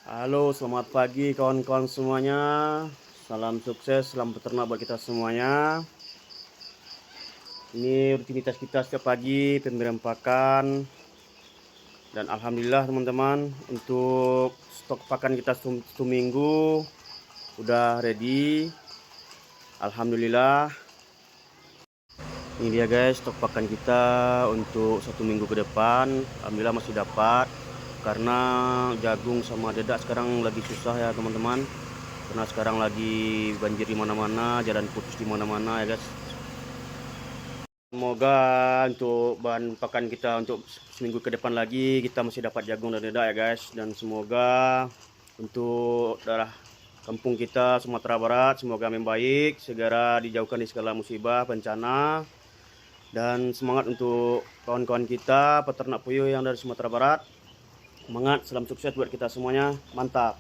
Halo, selamat pagi kawan-kawan semuanya. Salam sukses, salam peternak buat kita semuanya. Ini rutinitas kita setiap pagi, pemberian pakan. Dan alhamdulillah teman-teman, untuk stok pakan kita satu minggu udah ready. Alhamdulillah. Ini dia guys, stok pakan kita untuk satu minggu ke depan. Alhamdulillah masih dapat. Karena jagung sama dedak sekarang lagi susah ya teman-teman. Karena sekarang lagi banjir di mana-mana, jalan putus di mana-mana ya guys. Semoga untuk bahan pakan kita untuk seminggu ke depan lagi kita masih dapat jagung dan dedak ya guys. Dan semoga untuk daerah kampung kita Sumatera Barat semoga membaik, segera dijauhkan di segala musibah bencana. Dan semangat untuk kawan-kawan kita peternak puyuh yang dari Sumatera Barat. Semangat, salam sukses buat kita semuanya, mantap.